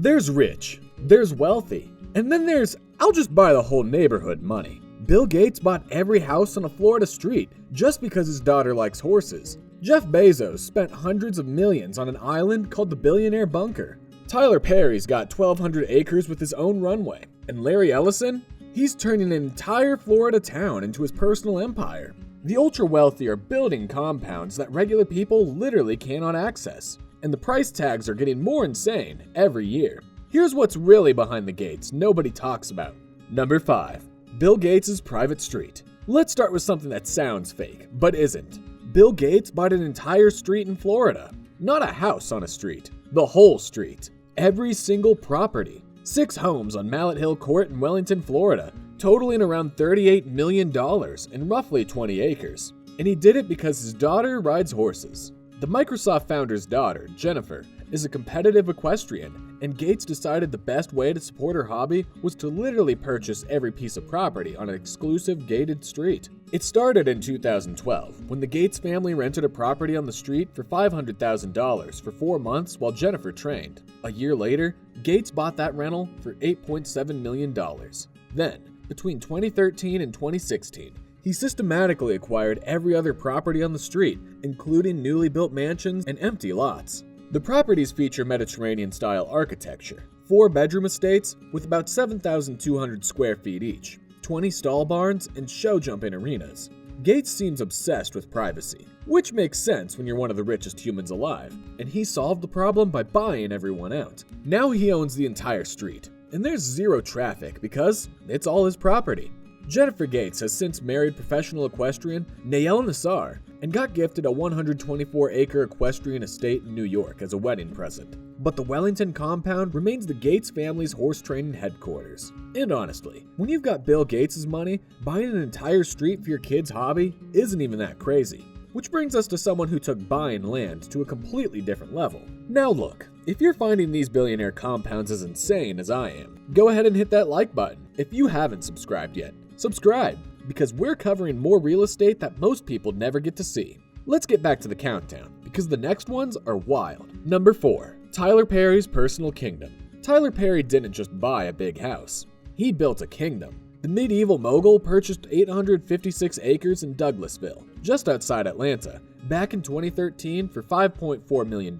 There's rich, there's wealthy, and then there's I'll just buy the whole neighborhood money. Bill Gates bought every house on a Florida street just because his daughter likes horses. Jeff Bezos spent hundreds of millions on an island called the Billionaire Bunker. Tyler Perry's got 1,200 acres with his own runway. And Larry Ellison? He's turning an entire Florida town into his personal empire. The ultra-wealthy are building compounds that regular people literally cannot access. And the price tags are getting more insane every year. Here's what's really behind the gates nobody talks about. Number 5. Bill Gates' private street. Let's start with something that sounds fake, but isn't. Bill Gates bought an entire street in Florida. Not a house on a street. The whole street. Every single property. 6 homes on Mallet Hill Court in Wellington, Florida, totaling around $38 million and roughly 20 acres. And he did it because his daughter rides horses. The Microsoft founder's daughter, Jennifer, is a competitive equestrian, and Gates decided the best way to support her hobby was to literally purchase every piece of property on an exclusive gated street. It started in 2012, when the Gates family rented a property on the street for $500,000 for 4 months while Jennifer trained. A year later, Gates bought that rental for $8.7 million. Then, between 2013 and 2016, he systematically acquired every other property on the street, including newly built mansions and empty lots. The properties feature Mediterranean-style architecture, 4-bedroom estates with about 7,200 square feet each, 20 stall barns, and show-jumping arenas. Gates seems obsessed with privacy, which makes sense when you're one of the richest humans alive, and he solved the problem by buying everyone out. Now he owns the entire street, and there's zero traffic because it's all his property. Jennifer Gates has since married professional equestrian Nael Nassar and got gifted a 124-acre equestrian estate in New York as a wedding present. But the Wellington compound remains the Gates family's horse training headquarters. And honestly, when you've got Bill Gates' money, buying an entire street for your kid's hobby isn't even that crazy. Which brings us to someone who took buying land to a completely different level. Now look, if you're finding these billionaire compounds as insane as I am, go ahead and hit that like button. If you haven't subscribed yet, subscribe, because we're covering more real estate that most people never get to see. Let's get back to the countdown, because the next ones are wild. Number 4. Tyler Perry's personal kingdom. Tyler Perry didn't just buy a big house. He built a kingdom. The medieval mogul purchased 856 acres in Douglasville, just outside Atlanta, back in 2013 for $5.4 million.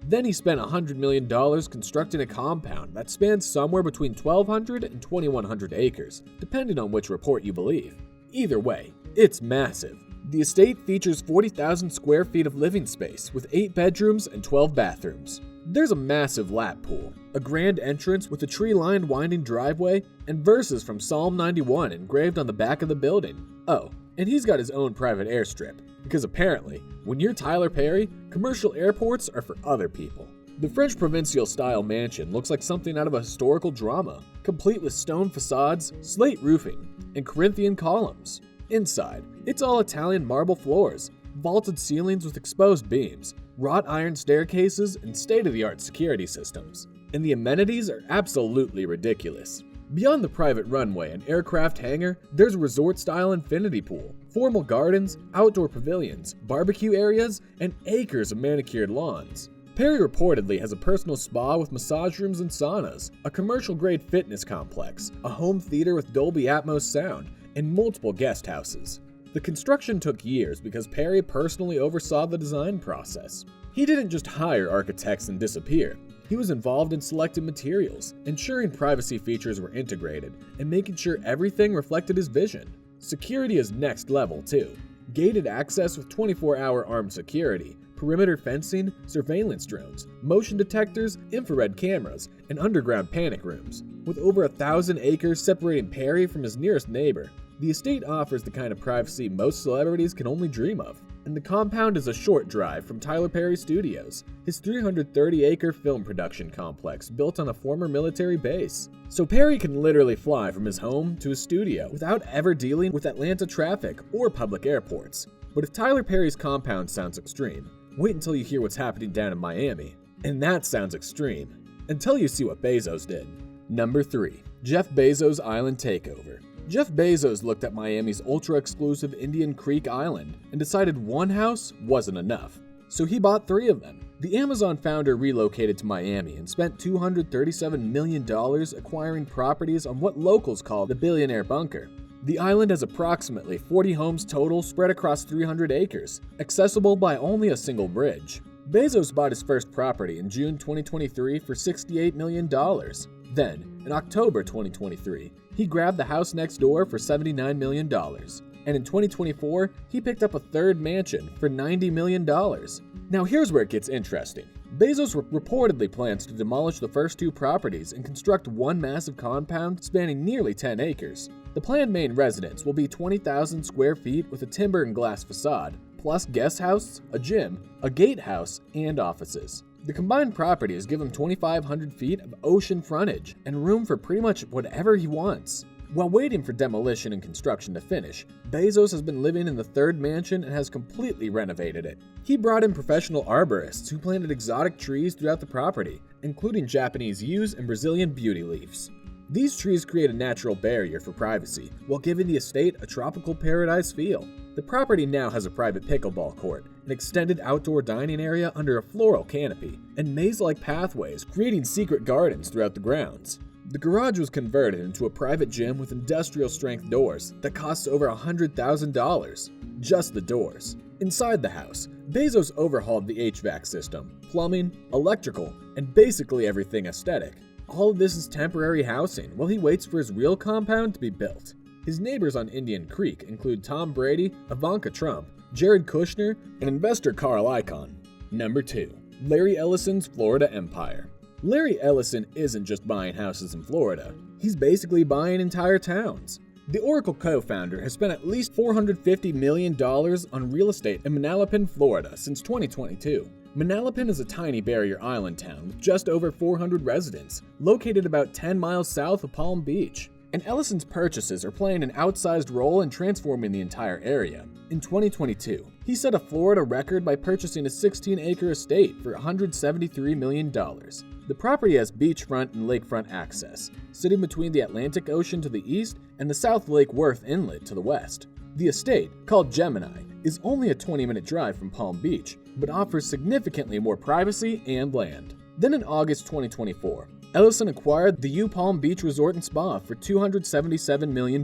Then he spent $100 million constructing a compound that spans somewhere between 1,200 and 2,100 acres, depending on which report you believe. Either way, it's massive. The estate features 40,000 square feet of living space with 8 bedrooms and 12 bathrooms. There's a massive lap pool, a grand entrance with a tree-lined winding driveway, and verses from Psalm 91 engraved on the back of the building. Oh, and he's got his own private airstrip, because apparently, when you're Tyler Perry, commercial airports are for other people. The French provincial-style mansion looks like something out of a historical drama, complete with stone facades, slate roofing, and Corinthian columns. Inside, it's all Italian marble floors, vaulted ceilings with exposed beams, wrought iron staircases, and state-of-the-art security systems. And the amenities are absolutely ridiculous. Beyond the private runway and aircraft hangar, there's a resort-style infinity pool, formal gardens, outdoor pavilions, barbecue areas, and acres of manicured lawns. Perry reportedly has a personal spa with massage rooms and saunas, a commercial-grade fitness complex, a home theater with Dolby Atmos sound, and multiple guest houses. The construction took years because Perry personally oversaw the design process. He didn't just hire architects and disappear. He was involved in selecting materials, ensuring privacy features were integrated, and making sure everything reflected his vision. Security is next level too. Gated access with 24-hour armed security, perimeter fencing, surveillance drones, motion detectors, infrared cameras, and underground panic rooms. With over 1,000 acres separating Perry from his nearest neighbor, the estate offers the kind of privacy most celebrities can only dream of. And the compound is a short drive from Tyler Perry Studios, his 330-acre film production complex built on a former military base. So Perry can literally fly from his home to his studio without ever dealing with Atlanta traffic or public airports. But if Tyler Perry's compound sounds extreme, wait until you hear what's happening down in Miami. And that sounds extreme, until you see what Bezos did. Number 3. Jeff Bezos' Island Takeover. Jeff Bezos looked at Miami's ultra-exclusive Indian Creek Island and decided one house wasn't enough. So he bought 3 of them. The Amazon founder relocated to Miami and spent $237 million acquiring properties on what locals call the Billionaire Bunker. The island has approximately 40 homes total spread across 300 acres, accessible by only a single bridge. Bezos bought his first property in June 2023 for $68 million. Then, in October 2023, he grabbed the house next door for $79 million. And in 2024, he picked up a third mansion for $90 million. Now here's where it gets interesting. Bezos reportedly plans to demolish the first two properties and construct one massive compound spanning nearly 10 acres. The planned main residence will be 20,000 square feet with a timber and glass facade, plus guest house, a gym, a gatehouse, and offices. The combined properties give him 2,500 feet of ocean frontage and room for pretty much whatever he wants. While waiting for demolition and construction to finish, Bezos has been living in the third mansion and has completely renovated it. He brought in professional arborists who planted exotic trees throughout the property, including Japanese yews and Brazilian beauty leaves. These trees create a natural barrier for privacy, while giving the estate a tropical paradise feel. The property now has a private pickleball court, an extended outdoor dining area under a floral canopy, and maze-like pathways creating secret gardens throughout the grounds. The garage was converted into a private gym with industrial-strength doors that cost over $100,000. Just the doors. Inside the house, Bezos overhauled the HVAC system, plumbing, electrical, and basically everything aesthetic. All of this is temporary housing while he waits for his real compound to be built. His neighbors on Indian Creek include Tom Brady, Ivanka Trump, Jared Kushner, and investor Carl Icahn. Number 2. Larry Ellison's Florida Empire. Larry Ellison isn't just buying houses in Florida. He's basically buying entire towns. The Oracle co-founder has spent at least $450 million on real estate in Manalapan, Florida since 2022. Manalapan is a tiny barrier island town with just over 400 residents, located about 10 miles south of Palm Beach. And Ellison's purchases are playing an outsized role in transforming the entire area. In 2022, he set a Florida record by purchasing a 16-acre estate for $173 million. The property has beachfront and lakefront access, sitting between the Atlantic Ocean to the east and the South Lake Worth Inlet to the west. The estate, called Gemini, is only a 20-minute drive from Palm Beach, but offers significantly more privacy and land. Then in August 2024, Ellison acquired the U Palm Beach Resort and Spa for $277 million.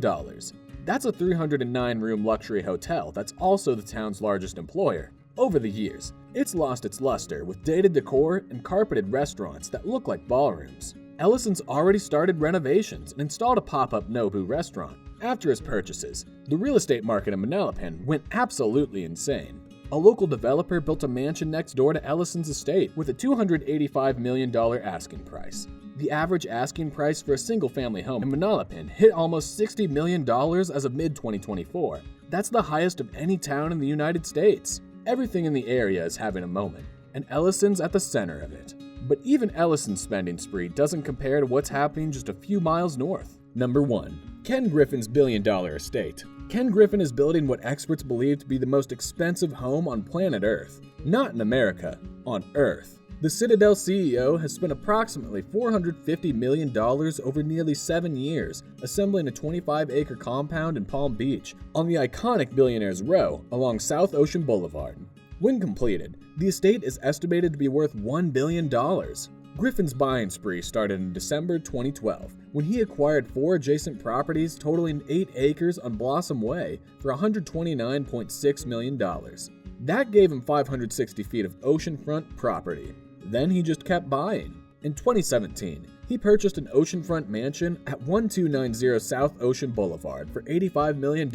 That's a 309-room luxury hotel that's also the town's largest employer. Over the years, it's lost its luster with dated decor and carpeted restaurants that look like ballrooms. Ellison's already started renovations and installed a pop-up Nobu restaurant. After his purchases, the real estate market in Manalapan went absolutely insane. A local developer built a mansion next door to Ellison's estate with a $285 million asking price. The average asking price for a single-family home in Manalapan hit almost $60 million as of mid-2024. That's the highest of any town in the United States. Everything in the area is having a moment, and Ellison's at the center of it. But even Ellison's spending spree doesn't compare to what's happening just a few miles north. Number 1. Ken Griffin's billion-dollar estate. Ken Griffin is building what experts believe to be the most expensive home on planet Earth. Not in America, on Earth. The Citadel CEO has spent approximately $450 million over nearly 7 years assembling a 25-acre compound in Palm Beach on the iconic Billionaire's Row along South Ocean Boulevard. When completed, the estate is estimated to be worth $1 billion. Griffin's buying spree started in December 2012 when he acquired 4 adjacent properties totaling 8 acres on Blossom Way for $129.6 million. That gave him 560 feet of oceanfront property. Then he just kept buying. In 2017, he purchased an oceanfront mansion at 1290 South Ocean Boulevard for $85 million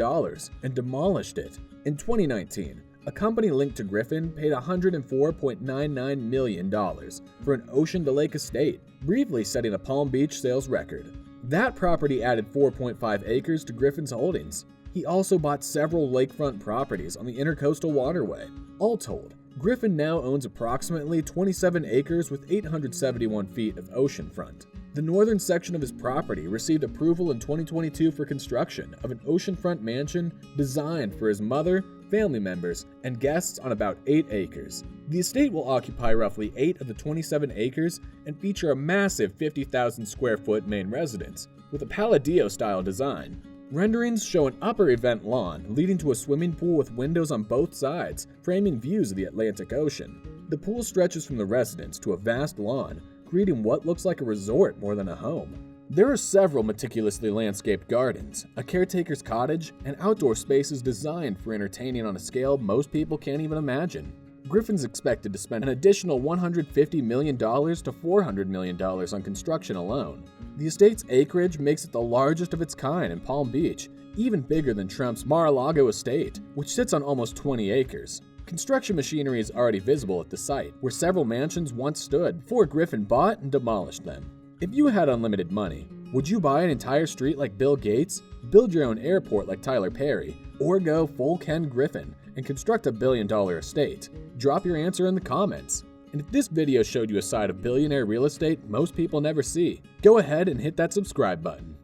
and demolished it. In 2019, a company linked to Griffin paid $104.99 million for an ocean-to-lake estate, briefly setting a Palm Beach sales record. That property added 4.5 acres to Griffin's holdings. He also bought several lakefront properties on the Intercoastal Waterway. All told, Griffin now owns approximately 27 acres with 871 feet of oceanfront. The northern section of his property received approval in 2022 for construction of an oceanfront mansion designed for his mother, family members, and guests on about 8 acres. The estate will occupy roughly 8 of the 27 acres and feature a massive 50,000 square foot main residence with a Palladio-style design. Renderings show an upper event lawn leading to a swimming pool with windows on both sides, framing views of the Atlantic Ocean. The pool stretches from the residence to a vast lawn, creating what looks like a resort more than a home. There are several meticulously landscaped gardens, a caretaker's cottage, and outdoor spaces designed for entertaining on a scale most people can't even imagine. Griffin's expected to spend an additional $150 million to $400 million on construction alone. The estate's acreage makes it the largest of its kind in Palm Beach, even bigger than Trump's Mar-a-Lago estate, which sits on almost 20 acres. Construction machinery is already visible at the site, where several mansions once stood before Griffin bought and demolished them. If you had unlimited money, would you buy an entire street like Bill Gates, build your own airport like Tyler Perry, or go full Ken Griffin and construct a billion-dollar estate? Drop your answer in the comments. And if this video showed you a side of billionaire real estate most people never see, go ahead and hit that subscribe button.